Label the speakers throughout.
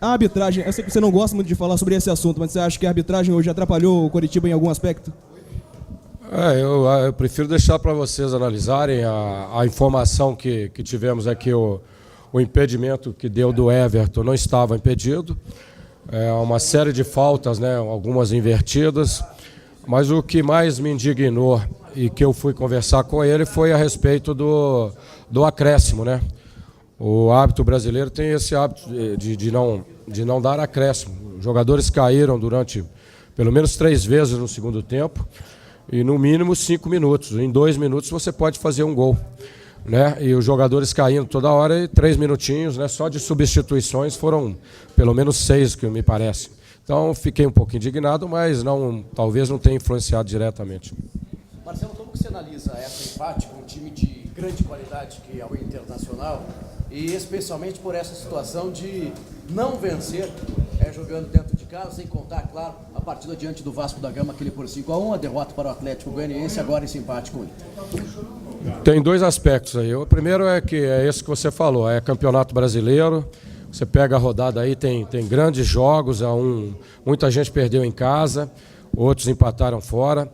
Speaker 1: A arbitragem, eu sei que você não gosta muito de falar sobre esse assunto, mas você acha que a arbitragem hoje atrapalhou o Coritiba em algum aspecto?
Speaker 2: Eu prefiro deixar para vocês analisarem a informação que tivemos aqui, o impedimento que deu do Everton não estava impedido. Uma série de faltas, né, algumas invertidas, mas o que mais me indignou e que eu fui conversar com ele foi a respeito do acréscimo, né? O árbitro brasileiro tem esse hábito de não dar acréscimo. Os jogadores caíram durante pelo menos 3 vezes no segundo tempo e no mínimo 5 minutos. Em 2 minutos você pode fazer um gol, né? E os jogadores caindo toda hora e 3 minutinhos, né? Só de substituições foram pelo menos 6, que me parece. Então fiquei um pouco indignado, mas talvez não tenha influenciado diretamente.
Speaker 3: Marcelo, como que você analisa esse empate com um time de grande qualidade que é o Internacional e especialmente por essa situação de não vencer jogando dentro de casa, sem contar, claro, a partida diante do Vasco da Gama, aquele por 5-1, a derrota para o Atlético Goianiense, agora esse empate com ele?
Speaker 2: Tem 2 aspectos aí. O primeiro é que é esse que você falou, é campeonato brasileiro. Você pega a rodada aí, tem grandes jogos, muita gente perdeu em casa, outros empataram fora.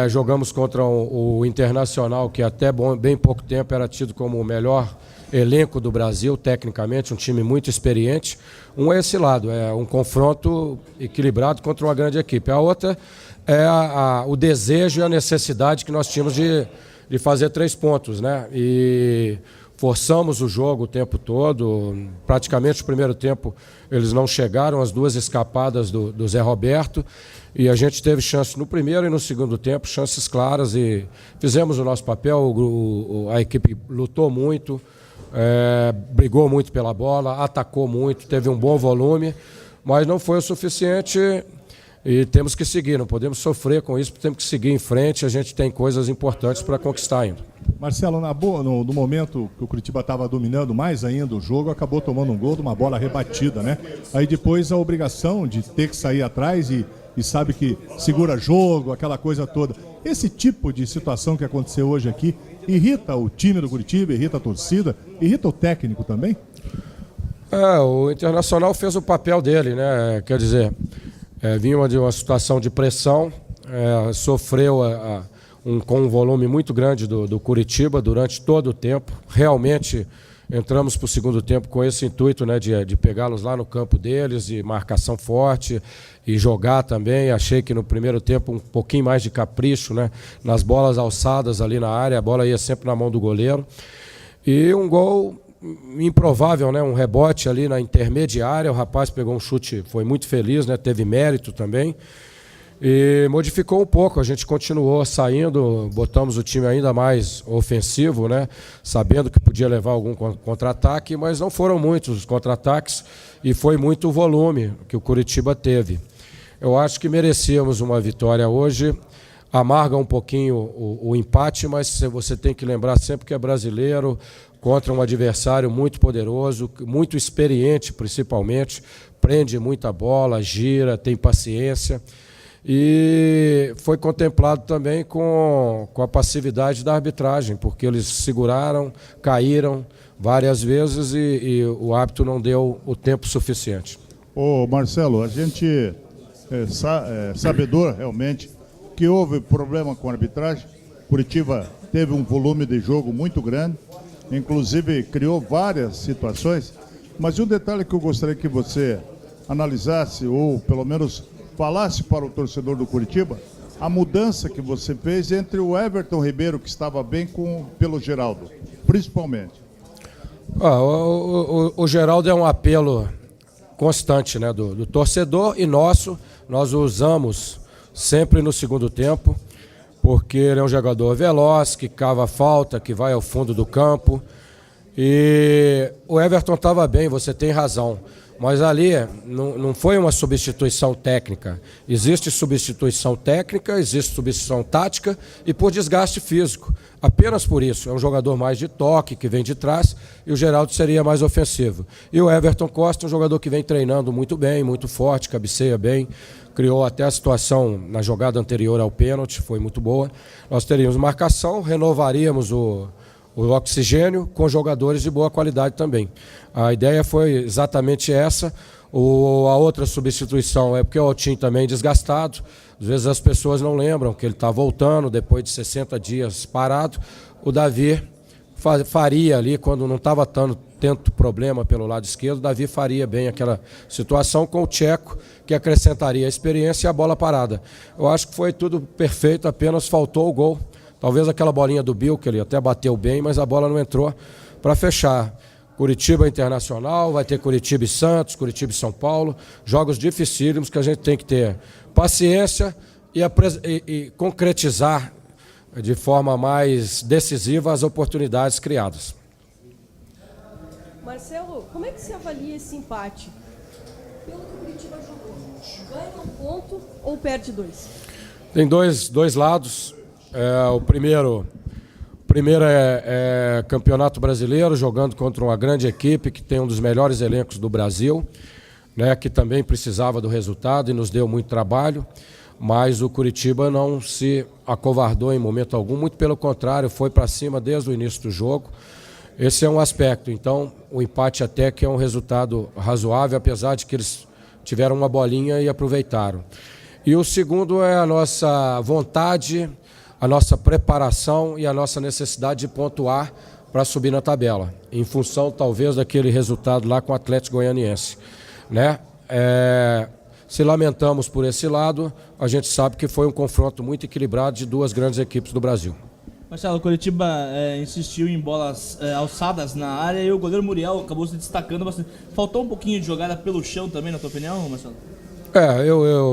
Speaker 2: Jogamos contra o Internacional, que até bem pouco tempo era tido como o melhor elenco do Brasil, tecnicamente, um time muito experiente. Um é esse lado, é um confronto equilibrado contra uma grande equipe. A outra é o desejo e a necessidade que nós tínhamos de fazer 3 pontos, né? E forçamos o jogo o tempo todo. Praticamente o primeiro tempo eles não chegaram, as 2 escapadas do Zé Roberto, e a gente teve chance no primeiro e no segundo tempo, chances claras, e fizemos o nosso papel. A equipe lutou muito, brigou muito pela bola, atacou muito, teve um bom volume, mas não foi o suficiente. E temos que seguir, não podemos sofrer com isso, temos que seguir em frente, a gente tem coisas importantes para conquistar ainda.
Speaker 4: Marcelo, no momento que o Coritiba estava dominando mais ainda o jogo, acabou tomando um gol de uma bola rebatida, né? Aí depois a obrigação de ter que sair atrás e sabe que segura jogo, aquela coisa toda. Esse tipo de situação que aconteceu hoje aqui irrita o time do Coritiba, irrita a torcida, irrita o técnico também?
Speaker 2: O Internacional fez o papel dele, né? Quer dizer, vinha de uma situação de pressão, sofreu com um volume muito grande do Coritiba durante todo o tempo. Realmente entramos para o segundo tempo com esse intuito, né, de pegá-los lá no campo deles, de marcação forte e jogar também. Achei que no primeiro tempo um pouquinho mais de capricho, né, nas bolas alçadas ali na área, a bola ia sempre na mão do goleiro. E um gol improvável, né? Um rebote ali na intermediária, o rapaz pegou um chute, foi muito feliz, né? Teve mérito também e modificou um pouco. A gente continuou saindo, botamos o time ainda mais ofensivo, né? Sabendo que podia levar algum contra-ataque, mas não foram muitos os contra-ataques e foi muito o volume que o Coritiba teve. Eu acho que merecíamos uma vitória hoje. Amarga um pouquinho o empate, mas você tem que lembrar sempre que é brasileiro, contra um adversário muito poderoso, muito experiente principalmente, prende muita bola, gira, tem paciência. E foi contemplado também com a passividade da arbitragem, porque eles seguraram, caíram várias vezes e o árbitro não deu o tempo suficiente.
Speaker 4: Ô Marcelo, a gente é sabedor realmente que houve problema com a arbitragem. Curitiba teve um volume de jogo muito grande, inclusive criou várias situações, mas um detalhe que eu gostaria que você analisasse, ou pelo menos falasse para o torcedor do Curitiba, a mudança que você fez entre o Everton Ribeiro, que estava bem, pelo Geraldo, principalmente.
Speaker 2: O Geraldo é um apelo constante, né, do torcedor e nosso. Nós o usamos sempre no segundo tempo, porque ele é um jogador veloz, que cava falta, que vai ao fundo do campo. E o Everton estava bem, você tem razão. Mas ali não foi uma substituição técnica. Existe substituição técnica, existe substituição tática e por desgaste físico. Apenas por isso. É um jogador mais de toque, que vem de trás, e o Geraldo seria mais ofensivo. E o Everton Costa é um jogador que vem treinando muito bem, muito forte, cabeceia bem. Criou até a situação na jogada anterior ao pênalti, foi muito boa. Nós teríamos marcação, renovaríamos o o oxigênio com jogadores de boa qualidade também. A ideia foi exatamente essa. A outra substituição é porque o Altim também desgastado. Às vezes as pessoas não lembram que ele está voltando depois de 60 dias parado. O Davi faria ali, quando não estava tanto problema pelo lado esquerdo, o Davi faria bem aquela situação com o Tcheco, que acrescentaria a experiência e a bola parada. Eu acho que foi tudo perfeito, apenas faltou o gol. Talvez aquela bolinha do Bill, que ele até bateu bem, mas a bola não entrou para fechar. Curitiba Internacional, vai ter Curitiba e Santos, Curitiba e São Paulo, jogos dificílimos que a gente tem que ter paciência e concretizar de forma mais decisiva as oportunidades criadas.
Speaker 5: Marcelo, como é que você avalia esse empate? Pelo que o Curitiba jogou, ganha um ponto ou perde 2?
Speaker 2: Tem dois lados. O primeiro é Campeonato Brasileiro, jogando contra uma grande equipe que tem um dos melhores elencos do Brasil, né, que também precisava do resultado e nos deu muito trabalho, mas o Curitiba não se acovardou em momento algum, muito pelo contrário, foi para cima desde o início do jogo. Esse é um aspecto. Então, o empate até que é um resultado razoável, apesar de que eles tiveram uma bolinha e aproveitaram. E o segundo é a nossa vontade, a nossa preparação e a nossa necessidade de pontuar para subir na tabela, em função talvez daquele resultado lá com o Atlético Goianiense, né? Se lamentamos por esse lado, a gente sabe que foi um confronto muito equilibrado de duas grandes equipes do Brasil.
Speaker 6: Marcelo, o Curitiba insistiu em bolas alçadas na área e o goleiro Muriel acabou se destacando bastante. Faltou um pouquinho de jogada pelo chão também, na tua opinião, Marcelo?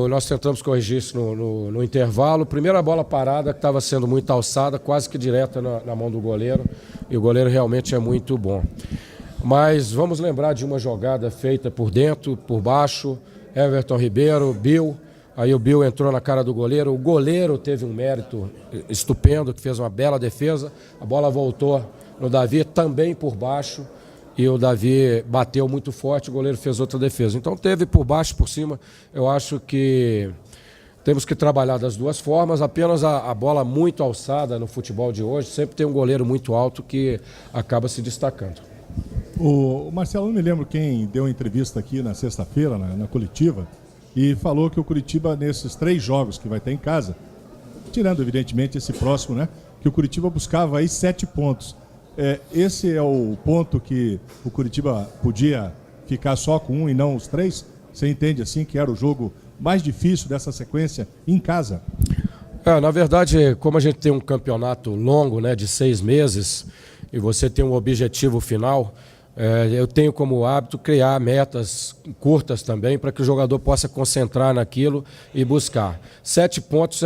Speaker 2: Nós tentamos corrigir isso no intervalo. Primeira bola parada que estava sendo muito alçada, quase que direta na mão do goleiro. E o goleiro realmente é muito bom. Mas vamos lembrar de uma jogada feita por dentro, por baixo. Everton Ribeiro, Bill. Aí o Bill entrou na cara do goleiro. O goleiro teve um mérito estupendo, que fez uma bela defesa. A bola voltou no Davi, também por baixo. E o Davi bateu muito forte, o goleiro fez outra defesa. Então teve por baixo, por cima. Eu acho que temos que trabalhar das duas formas. Apenas a bola muito alçada no futebol de hoje, sempre tem um goleiro muito alto que acaba se destacando.
Speaker 7: O Marcelo, não me lembro quem deu uma entrevista aqui na sexta-feira, na coletiva, e falou que o Curitiba, nesses 3 jogos que vai ter em casa, tirando evidentemente esse próximo, né, que o Curitiba buscava aí 7 pontos. Esse é o ponto que o Curitiba podia ficar só com 1 e não os 3? Você entende assim que era o jogo mais difícil dessa sequência em casa?
Speaker 2: Na verdade, como a gente tem um campeonato longo, né, de 6 meses, e você tem um objetivo final, eu tenho como hábito criar metas curtas também para que o jogador possa concentrar naquilo e buscar. 7 pontos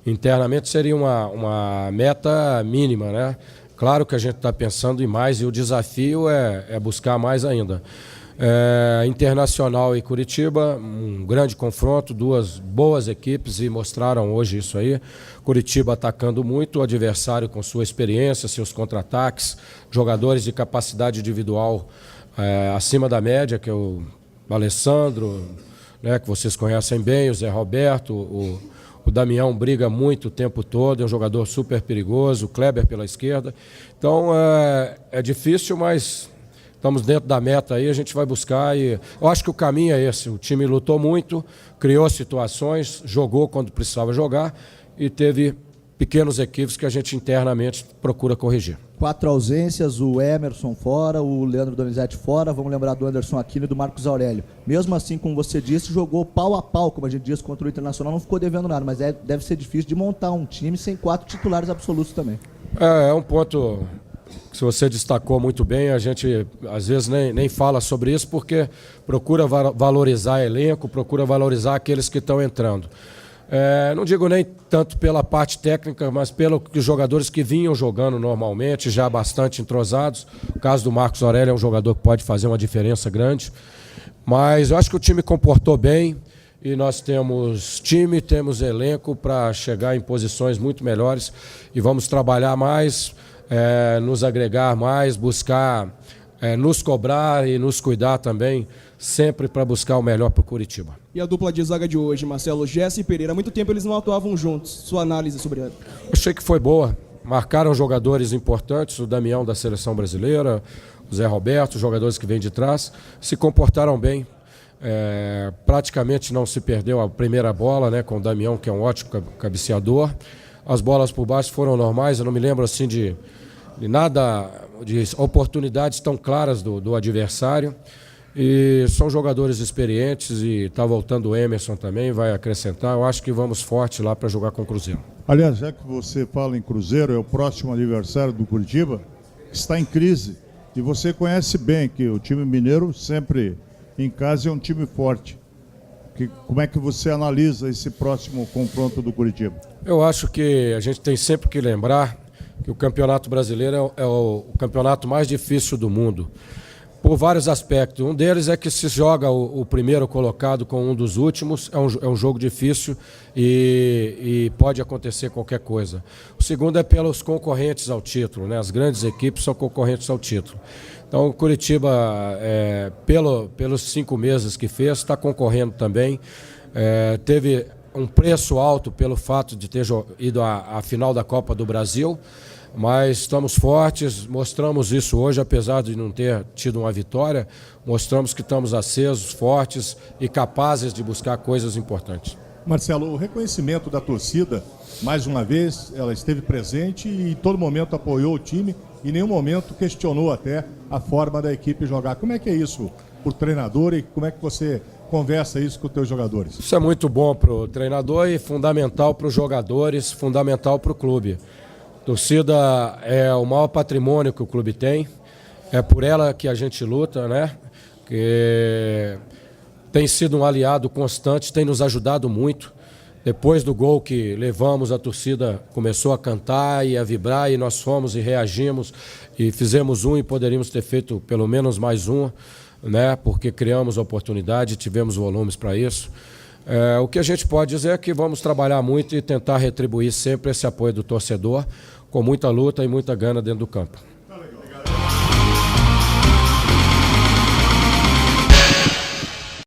Speaker 2: internamente seria uma meta mínima, né? Claro que a gente está pensando em mais e o desafio é buscar mais ainda. Internacional e Curitiba, um grande confronto, 2 boas equipes e mostraram hoje isso aí. Curitiba atacando muito, o adversário com sua experiência, seus contra-ataques, jogadores de capacidade individual acima da média, que é o Alessandro, né, que vocês conhecem bem, o Zé Roberto, o Damião briga muito o tempo todo, é um jogador super perigoso, o Kleber pela esquerda. Então é difícil, mas estamos dentro da meta aí, a gente vai buscar e eu acho que o caminho é esse. O time lutou muito, criou situações, jogou quando precisava jogar e teve pequenos equívocos que a gente internamente procura corrigir.
Speaker 8: 4 ausências, o Emerson fora, o Leandro Donizete fora, vamos lembrar do Anderson Aquino e do Marcos Aurélio. Mesmo assim, como você disse, jogou pau a pau, como a gente diz, contra o Internacional, não ficou devendo nada, mas deve ser difícil de montar um time sem 4 titulares absolutos também.
Speaker 2: É um ponto que você destacou muito bem, a gente às vezes nem fala sobre isso porque procura valorizar elenco, procura valorizar aqueles que estão entrando. Não digo nem tanto pela parte técnica, mas pelos jogadores que vinham jogando normalmente, já bastante entrosados. O caso do Marcos Aurélio é um jogador que pode fazer uma diferença grande. Mas eu acho que o time comportou bem e nós temos time, temos elenco para chegar em posições muito melhores e vamos trabalhar mais, nos agregar mais, buscar nos cobrar e nos cuidar também, sempre para buscar o melhor para o Curitiba.
Speaker 1: E a dupla de zaga de hoje, Marcelo, Jesse e Pereira, há muito tempo eles não atuavam juntos. Sua análise sobre ela?
Speaker 2: Achei que foi boa. marcaram jogadores importantes, o Damião da Seleção Brasileira, o Zé Roberto, os jogadores que vêm de trás, se comportaram bem. Praticamente não se perdeu a primeira bola, né, com o Damião, que é um ótimo cabeceador. As bolas por baixo foram normais, eu não me lembro assim de nada, de oportunidades tão claras do adversário. E são jogadores experientes e está voltando o Emerson também, vai acrescentar. Eu acho que vamos forte lá para jogar com o Cruzeiro.
Speaker 4: Aliás, já que você fala em Cruzeiro, é o próximo adversário do Curitiba, que está em crise. E você conhece bem que o time mineiro sempre em casa é um time forte. Como é que você analisa esse próximo confronto do Curitiba?
Speaker 2: Eu acho que a gente tem sempre que lembrar que o Campeonato Brasileiro é o campeonato mais difícil do mundo, por vários aspectos. Um deles é que se joga o primeiro colocado com um dos últimos, é um jogo difícil e pode acontecer qualquer coisa. O segundo é pelos concorrentes ao título, né? As grandes equipes são concorrentes ao título. Então o Curitiba, pelos 5 meses que fez, está concorrendo também. Teve um preço alto pelo fato de ter ido à final da Copa do Brasil, mas estamos fortes, mostramos isso hoje, apesar de não ter tido uma vitória, mostramos que estamos acesos, fortes e capazes de buscar coisas importantes.
Speaker 7: Marcelo, o reconhecimento da torcida, mais uma vez, ela esteve presente e em todo momento apoiou o time e em nenhum momento questionou até a forma da equipe jogar. Como é que é isso por treinador e como é que você conversa isso com os teus jogadores?
Speaker 2: Isso é muito bom para o treinador e fundamental para os jogadores, fundamental para o clube. A torcida é o maior patrimônio que o clube tem, é por ela que a gente luta, né? Que tem sido um aliado constante, tem nos ajudado muito. Depois do gol que levamos, a torcida começou a cantar e a vibrar e nós fomos e reagimos e fizemos e poderíamos ter feito pelo menos mais né? Porque criamos oportunidade, tivemos volumes para isso. O que a gente pode dizer é que vamos trabalhar muito e tentar retribuir sempre esse apoio do torcedor com muita luta e muita gana dentro do campo.